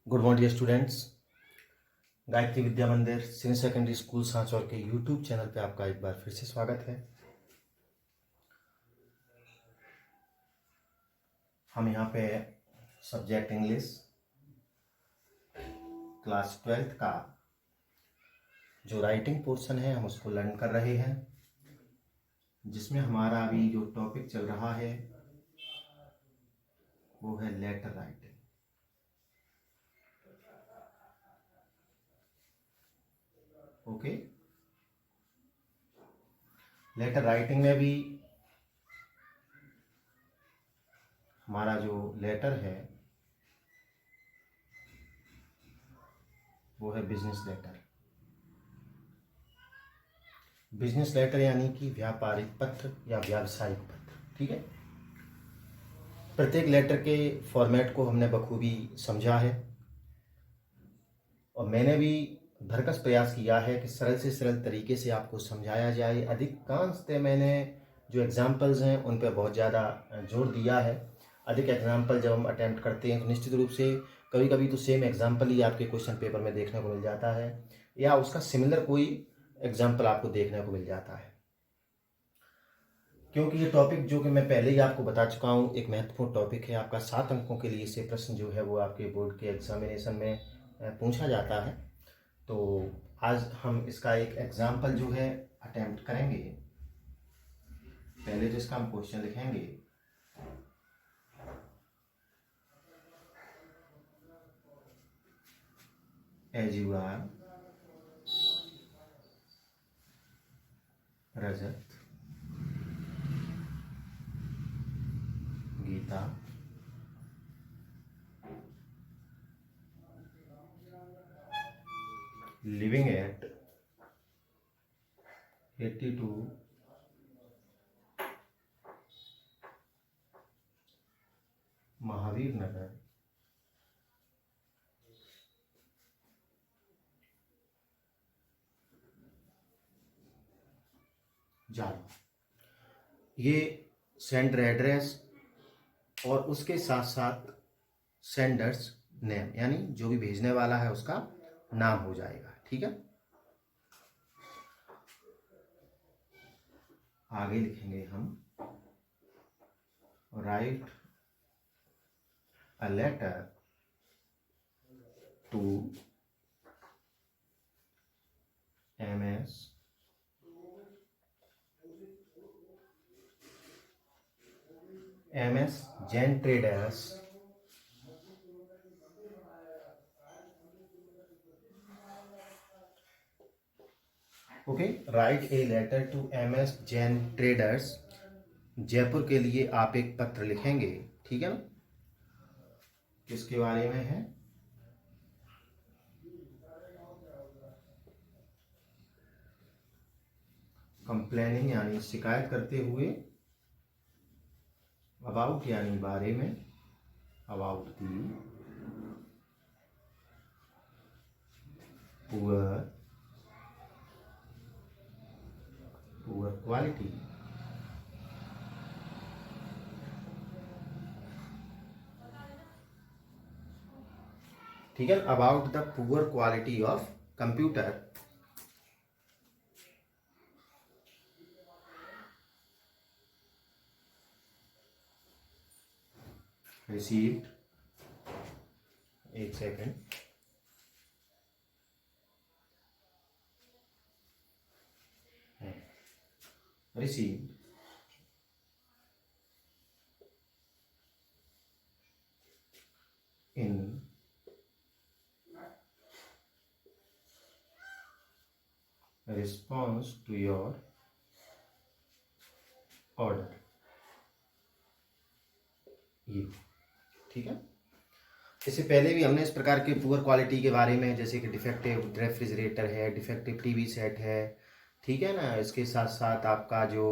Good morning students. Gayatri Vidya Mandir senior secondary school Sanchore के YouTube channel पे आपका एक बार फिर से स्वागत है। हम यहाँ पे सब्जेक्ट इंग्लिश क्लास 12th का जो राइटिंग पोर्शन है हम उसको लर्न कर रहे हैं, जिसमें हमारा अभी जो टॉपिक चल रहा है वो है letter writing. Okay, letter writing में भी हमारा जो लेटर है वो है बिजनेस लेटर। बिजनेस लेटर यानी कि व्यापारिक पत्र या व्यावसायिक पत्र। ठीक है, प्रत्येक लेटर के फॉर्मेट को हमने बखूबी समझा है और मैंने भी भरकस प्रयास किया है कि सरल से सरल तरीके से आपको समझाया जाए। अधिकांशतः मैंने जो एग्जाम्पल्स हैं उन पर बहुत ज़्यादा जोर दिया है। अधिक एग्जाम्पल जब हम अटैम्प्ट करते हैं तो निश्चित रूप से कभी कभी तो सेम एग्जाम्पल ही आपके क्वेश्चन पेपर में देखने को मिल जाता है या उसका सिमिलर कोई एग्जाम्पल आपको देखने को मिल जाता है, क्योंकि ये टॉपिक जो कि मैं पहले ही आपको बता चुका हूँ एक महत्वपूर्ण टॉपिक है। आपका 7 अंकों के लिए से प्रश्न जो है वो आपके बोर्ड के एग्जामिनेशन में पूछा जाता है। तो आज हम इसका एक एग्जाम्पल जो है अटेम्प्ट करेंगे। पहले तो इसका हम क्वेश्चन लिखेंगे। As you are Rajat, Geeta, living at 82 Mahavir Nagar, Jalore. ये सेंडर एड्रेस और उसके साथ साथ सेंडर्स नेम यानी जो भी भेजने वाला है उसका नाम हो जाएगा। ठीक है, आगे लिखेंगे हम write a letter to MS Jain traders okay. Write a letter to MS Jain traders, Jaipur के लिए आप एक पत्र लिखेंगे। ठीक है ना, किसके बारे में है? कंप्लेनिंग यानी शिकायत करते हुए, अबाउट यानी बारे में, अबाउट दी पुअर क्वालिटी ठीक है, about the poor quality of computer received, एक second, received in response to your order। ये ठीक है। इससे पहले भी हमने इस प्रकार के पुअर क्वालिटी के बारे में, जैसे कि डिफेक्टिव रेफ्रिजरेटर है, डिफेक्टिव टीवी सेट है, ठीक है ना, इसके साथ साथ आपका जो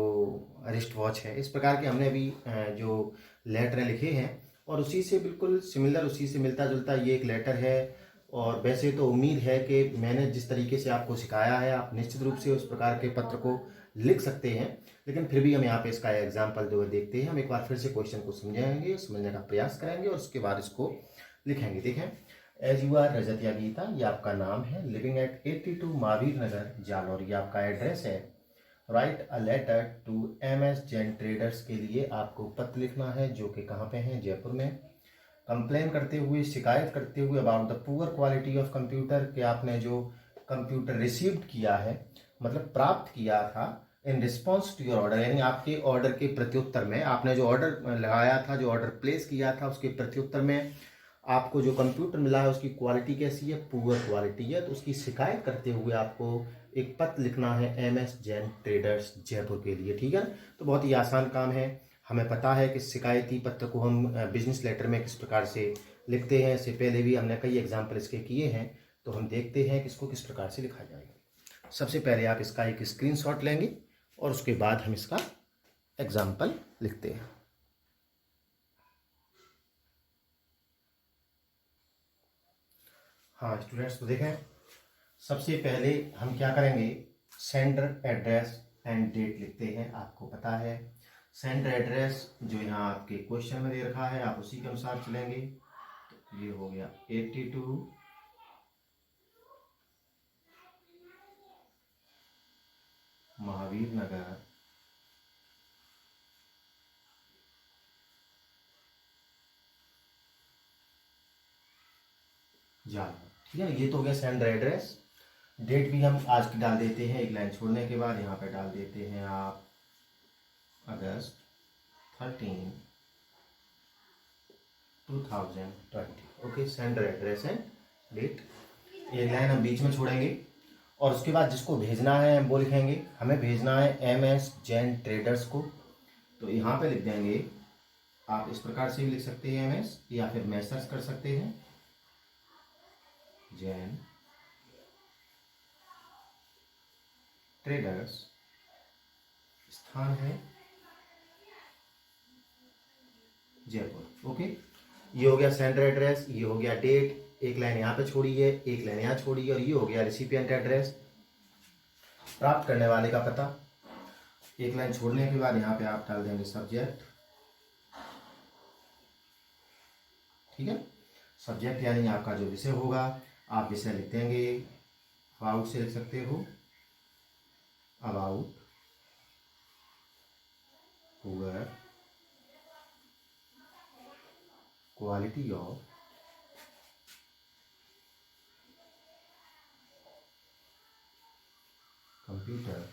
रिस्ट वॉच है, इस प्रकार के हमने भी जो लेटर लिखे हैं और उसी से बिल्कुल सिमिलर, उसी से मिलता जुलता ये एक लेटर है। और वैसे तो उम्मीद है कि मैंने जिस तरीके से आपको सिखाया है आप निश्चित रूप से उस प्रकार के पत्र को लिख सकते हैं, लेकिन फिर भी हम यहाँ पे इसका एग्जाम्पल जो है देखते हैं। हम एक बार फिर से क्वेश्चन को समझेंगे, समझने का प्रयास करेंगे और उसके बाद इसको लिखेंगे। देखें, एज यू आर रजत या गीता, ये आपका नाम है, लिविंग एट 82 महावीर नगर जालौर, ये आपका एड्रेस है। Write a letter to MS Jain traders के लिए आपको पत्र लिखना है, जो कि कहाँ पे हैं, जयपुर में। कंप्लेन करते हुए, शिकायत करते हुए about the poor quality of computer, कि आपने जो कंप्यूटर रिसीव्ड किया है, मतलब प्राप्त किया था, in response to your order, यानी आपके ऑर्डर के प्रत्युत्तर में, आपने जो ऑर्डर लगाया था, जो ऑर्डर प्लेस किया था, उसके प्रत्युत्तर में आपको जो कंप्यूटर मिला है उसकी क्वालिटी कैसी है, पुअर क्वालिटी है। तो उसकी शिकायत करते हुए आपको एक पत्र लिखना है MS जैन ट्रेडर्स जयपुर के लिए, ठीक है। तो बहुत ही आसान काम है, हमें पता है कि शिकायती पत्र को हम बिजनेस लेटर में किस प्रकार से लिखते हैं। इससे पहले भी हमने कई एग्जाम्पल इसके किए हैं, तो हम देखते हैं कि इसको किस प्रकार से लिखा जाएगा। सबसे पहले आप इसका एक स्क्रीनशॉट लेंगे और उसके बाद हम इसका एग्जाम्पल लिखते हैं। हाँ स्टूडेंट्स, तो देखें, सबसे पहले हम क्या करेंगे, सेंडर एड्रेस एंड डेट लिखते हैं। आपको पता है सेंडर एड्रेस जो यहाँ आपके क्वेश्चन में दे रखा है, आप उसी के अनुसार चलेंगे। तो ये हो गया 82 महावीर नगर जालौर, ठीक है ना। ये तो हो गया सेंडर एड्रेस। डेट भी हम आज की डाल देते हैं, एक लाइन छोड़ने के बाद यहाँ पे डाल देते हैं आप अगस्त 13, 2020। Okay, sender address and date, एक लाइन हम बीच में छोड़ेंगे और उसके बाद जिसको भेजना है हम वो लिखेंगे। हमें भेजना है MS जैन ट्रेडर्स को, तो यहाँ पे लिख देंगे, आप इस प्रकार से भी लिख सकते हैं MS, या फिर मैसर्स कर सकते हैं, जैन ट्रेडर्स, स्थान है जयपुर। ओके, ये हो गया सेंडर एड्रेस, ये हो गया डेट, एक लाइन यहाँ पे छोड़ी है, एक लाइन यहाँ छोड़ी है, और ये हो गया रिसिपिएंट एड्रेस, प्राप्त करने वाले का पता। एक लाइन छोड़ने के बाद यहाँ पे आप डाल देंगे सब्जेक्ट, ठीक है। सब्जेक्ट यानी आपका जो विषय होगा, आप विषय लिख देंगे, अबाउट से लिख सकते हो, about poor quality of computer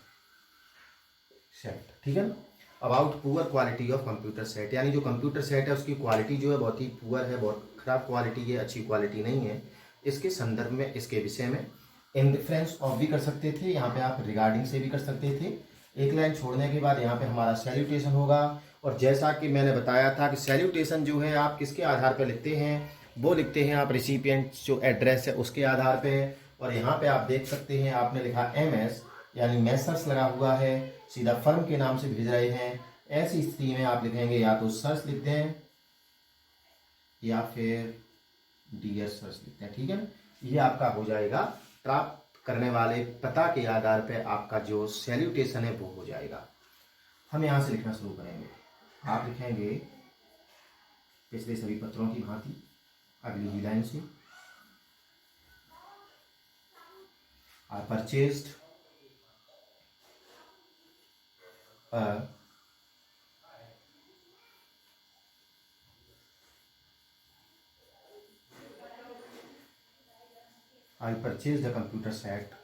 set, ठीक है ना। About poor quality of computer set, यानी जो कंप्यूटर सेट है उसकी क्वालिटी जो है बहुत ही पुअर है, बहुत खराब क्वालिटी है, अच्छी क्वालिटी नहीं है। इसके संदर्भ में, इसके विषय में इन रेफरेंस ऑफ भी कर सकते थे, यहाँ पे आप रिगार्डिंग से भी कर सकते थे। एक लाइन छोड़ने के बाद यहाँ पे हमारा सैल्यूटेशन होगा, और जैसा कि मैंने बताया था कि सैल्यूटेशन जो है आप किसके आधार पर लिखते हैं, वो लिखते हैं आप रिसिपिएंट जो एड्रेस है उसके आधार पे। और यहाँ पे आप देख सकते हैं आपने लिखा MS, यानी मैसर्स लगा हुआ है, सीधा फर्म के नाम से भेज रहे हैं। ऐसी स्थिति में आप लिखेंगे या तो सर्च लिख दें या फिर डियर सर्च लिखते हैं, ठीक है ना। ये आपका हो जाएगा, प्राप्त करने वाले पता के आधार पर आपका जो सैल्यूटेशन है वो हो जाएगा। हम यहाँ से लिखना शुरू करेंगे, आप लिखेंगे पिछले सभी पत्रों की भांति अगली ही लाइन से, I purchased a computer set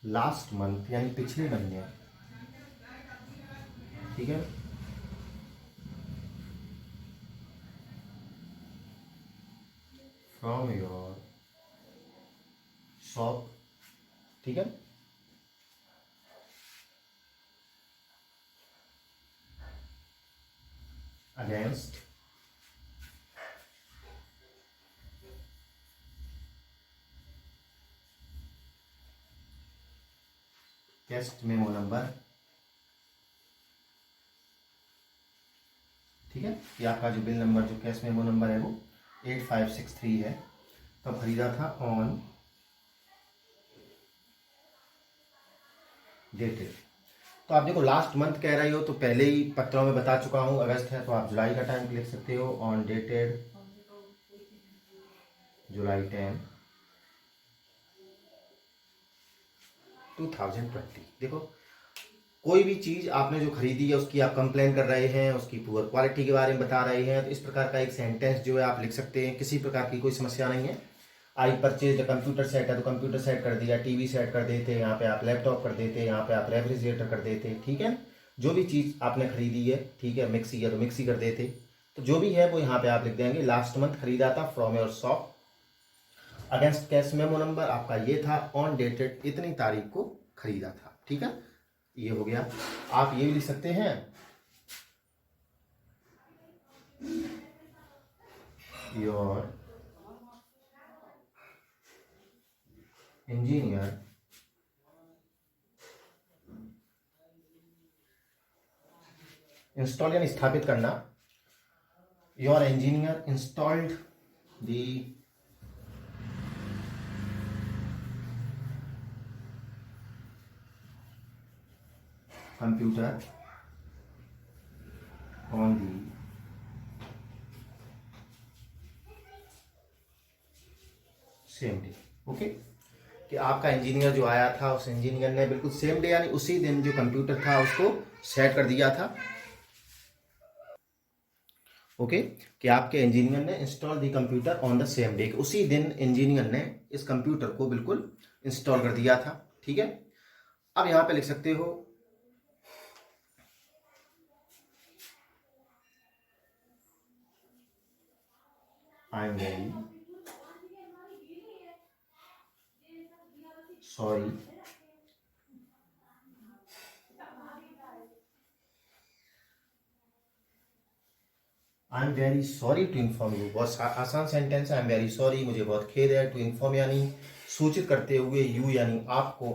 last month, यानी पिछले महीने, ठीक है। फ्रॉम योर शॉप, ठीक है। अगेंस्ट कैस्ट मेमो नंबर, ठीक है। ये आपका जो बिल नंबर, जो कैश मेमो नंबर है वो 8563 है। कब खरीदा था, ऑन डेटेड, तो आप देखो लास्ट मंथ कह रहे हो तो पहले ही पत्रों में बता चुका हूँ अगस्त है, तो आप जुलाई का टाइम लिख सकते हो। ऑन डेटेड जुलाई 10 2020। देखो कोई भी चीज़ आपने जो खरीदी है उसकी आप कंप्लेन कर रहे हैं, उसकी पुअर क्वालिटी के बारे में बता रहे हैं, तो इस प्रकार का एक सेंटेंस जो है आप लिख सकते हैं। किसी प्रकार की कोई समस्या नहीं है। आई परचेज कंप्यूटर सेट है तो कंप्यूटर सेट कर दिया, टीवी सेट कर देते, यहाँ पे आप लैपटॉप कर देते, यहाँ पे आप रेफ्रिजरेटर कर देते, ठीक है। जो भी चीज़ आपने खरीदी है, ठीक है, मिक्सी है तो मिक्सी कर देते। तो जो भी है वो यहाँ पे आप लिख देंगे। लास्ट मंथ खरीदा था from your shop, against cash memo number आपका ये था, ऑन डेटेड इतनी तारीख को खरीदा था, ठीक है। ये हो गया। आप ये भी लिख सकते हैं, योर इंजीनियर इंस्टॉल यानी स्थापित करना, your engineer installed the computer on the same day. Okay, कि आपका इंजीनियर जो आया था उस इंजीनियर ने बिल्कुल सेम डे यानी उसी दिन जो कंप्यूटर था उसको सेट कर दिया था। ओके, कि आपके इंजीनियर ने install the computer on the same day, उसी दिन इंजीनियर ने इस कंप्यूटर को बिल्कुल इंस्टॉल कर दिया था, ठीक है। अब यहां पे लिख सकते हो I am very sorry I am very sorry to inform you. बहुत आसान सेंटेंस है। आई एम वेरी सॉरी, मुझे बहुत खेद है। टू इन्फॉर्म यानी सूचित करते हुए, यू यानी आपको,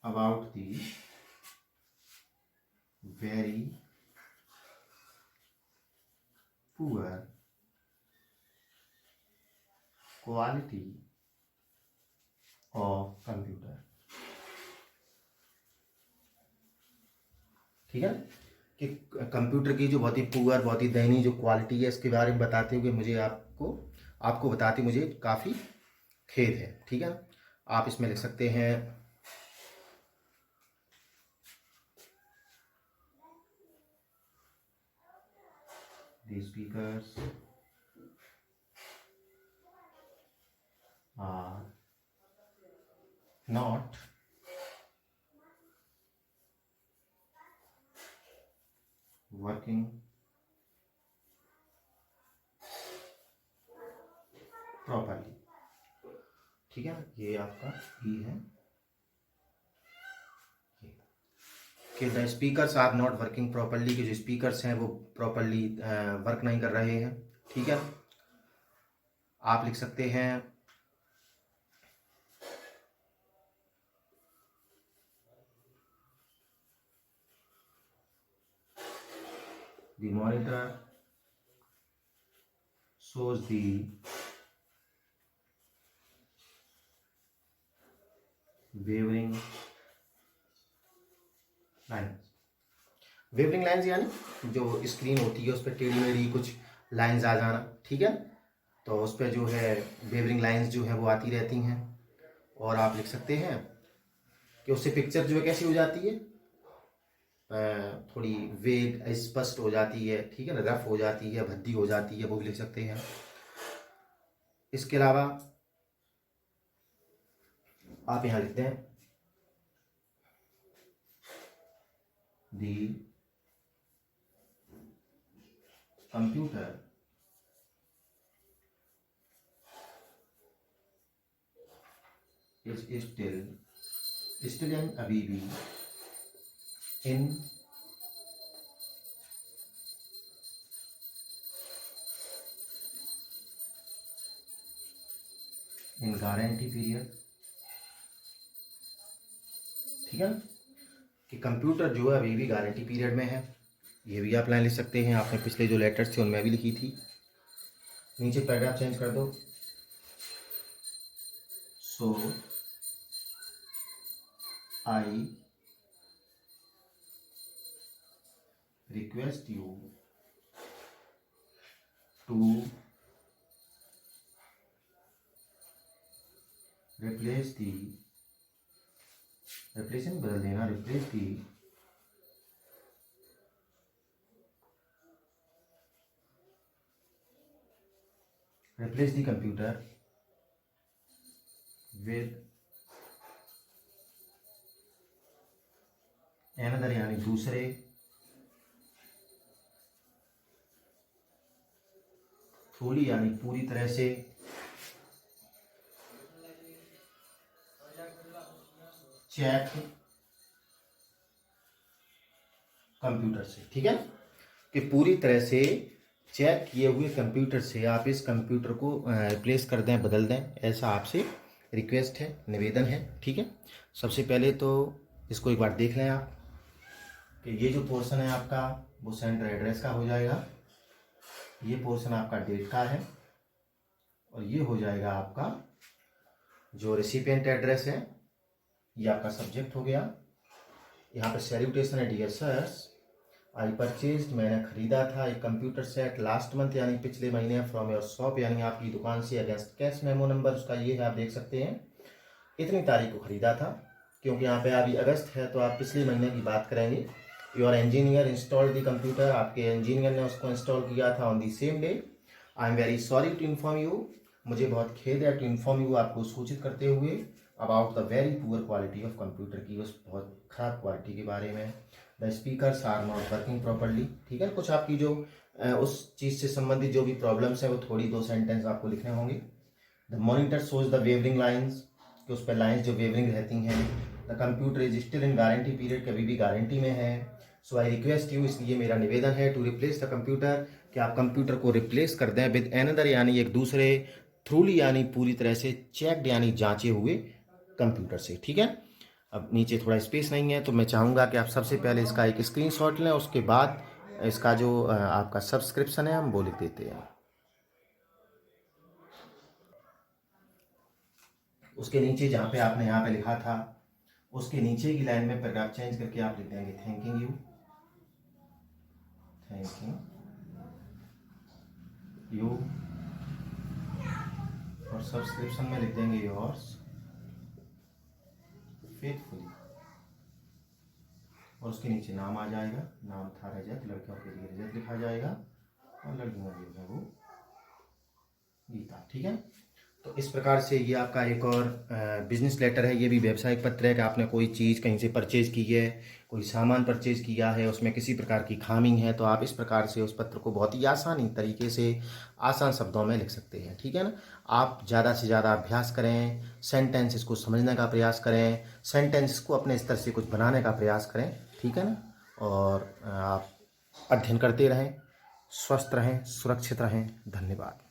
about the very poor quality of computer, ठीक है। कि कंप्यूटर की जो बहुत ही पुअर, बहुत ही दयनीय जो क्वालिटी है इसके बारे में बताते हुए मुझे आपको आपको बताते मुझे काफ़ी खेद है, ठीक है। आप इसमें लिख सकते हैं the speakers are not working properly, ठीक है। ये आपका ई है कि the speakers are not working properly, कि जो स्पीकर्स हैं वो प्रॉपरली वर्क नहीं कर रहे हैं, ठीक है। आप लिख सकते हैं the monitor shows the wavering lines। Wavering lines यानी जो स्क्रीन होती है उस पर टेढ़ी मेढ़ी कुछ लाइंस आ जाना, ठीक है। तो उस पर जो है वेवरिंग लाइंस जो है वो आती रहती हैं। और आप लिख सकते हैं कि उससे पिक्चर जो है कैसी हो जाती है, थोड़ी वेग स्पष्ट हो जाती है, ठीक है ना, रफ हो जाती है, भद्दी हो जाती है, वो भी लिख सकते हैं। इसके अलावा आप यहाँ लिखते हैं दी कंप्यूटर इज स्टिल यानी अभी भी इन गारंटी पीरियड, ठीक है। कि कंप्यूटर जो है अभी भी गारंटी पीरियड में है। ये भी आप लाइन लिख सकते हैं, आपने पिछले जो लेटर्स थे उनमें भी लिखी थी। नीचे पैराग्राफ चेंज कर दो। So I request you to replace the, रिप्लेसन बदल देना, replace the computer with another यानी दूसरे थोड़ी यानी पूरी तरह से चेक कंप्यूटर से, ठीक है, कि पूरी तरह से चेक किए हुए कंप्यूटर से आप इस कंप्यूटर को रिप्लेस कर दें, बदल दें, ऐसा आपसे रिक्वेस्ट है, निवेदन है, ठीक है। सबसे पहले तो इसको एक बार देख लें आप कि ये जो पोर्शन है आपका वो सेंडर एड्रेस का हो जाएगा, ये पोर्शन आपका डेट का है, और ये हो जाएगा आपका जो रिसिपिएंट एड्रेस है, ये आपका सब्जेक्ट हो गया। यहाँ पे सैल्यूटेशन है, डियर सर्स आई परचेज्ड, मैंने खरीदा था एक कंप्यूटर सेट लास्ट मंथ यानी पिछले महीने फ्रॉम योर शॉप यानी आपकी दुकान से, अगेंस्ट कैश मेमो नंबर उसका ये है, आप देख सकते हैं इतनी तारीख को खरीदा था, क्योंकि यहाँ पे अभी अगस्त है तो आप पिछले महीने की बात करेंगे। Your engineer install the computer, आपके इंजीनियर ने उसको इंस्टॉल किया था on the same day. I am very sorry to inform you, मुझे बहुत खेद है टू इन्फॉर्म यू, आपको सूचित करते हुए about the very poor quality of computer की, उस बहुत ख़राब क्वालिटी के बारे में। The speakers are not working properly, ठीक है, कुछ आपकी जो उस चीज़ से संबंधित जो भी प्रॉब्लम्स है वो थोड़ी 2 सेंटेंस आपको लिखने होंगे। The monitor shows the wavering lines, कि उस पर लाइन्स जो वेवरिंग रहती हैं। The computer is still in guarantee period, कभी भी गारंटी में है। सो आई रिक्वेस्ट यू, इसलिए मेरा निवेदन है, टू रिप्लेस द कंप्यूटर, कि आप कंप्यूटर को रिप्लेस कर दें विद एनदर यानी एक दूसरे, थ्रूली यानी पूरी तरह से, चेक्ड यानी जांचे हुए कंप्यूटर से, ठीक है। अब नीचे थोड़ा स्पेस नहीं है तो मैं चाहूँगा कि आप सबसे पहले इसका एक स्क्रीनशॉट लें, उसके बाद इसका जो आपका सब्सक्रिप्शन है हम वो लिख देते हैं। उसके नीचे जहाँ पे आपने यहाँ पे लिखा था उसके नीचे की लाइन में पैराग्राफ चेंज करके आप लिख देंगे थैंकिंग यू, और सब्सक्रिप्शन में लिख देंगे योर्स फेथफुली, और उसके नीचे नाम आ जाएगा, नाम था रजत, लड़कियों के लिए रजत लिखा जाएगा, और लड़कियों के लिए वो गीता, ठीक है। तो इस प्रकार से ये आपका एक और बिजनेस लेटर है, ये भी व्यवसायिक पत्र है कि आपने कोई चीज़ कहीं से परचेज की है, कोई सामान परचेज किया है, उसमें किसी प्रकार की खामी है, तो आप इस प्रकार से उस पत्र को बहुत ही आसानी तरीके से आसान शब्दों में लिख सकते हैं, ठीक है ना। आप ज़्यादा से ज़्यादा अभ्यास करें, सेंटेंस को समझने का प्रयास करें, सेंटेंस को अपने स्तर से कुछ बनाने का प्रयास करें, ठीक है ना। और आप अध्ययन करते रहें, स्वस्थ रहें, सुरक्षित रहें। धन्यवाद।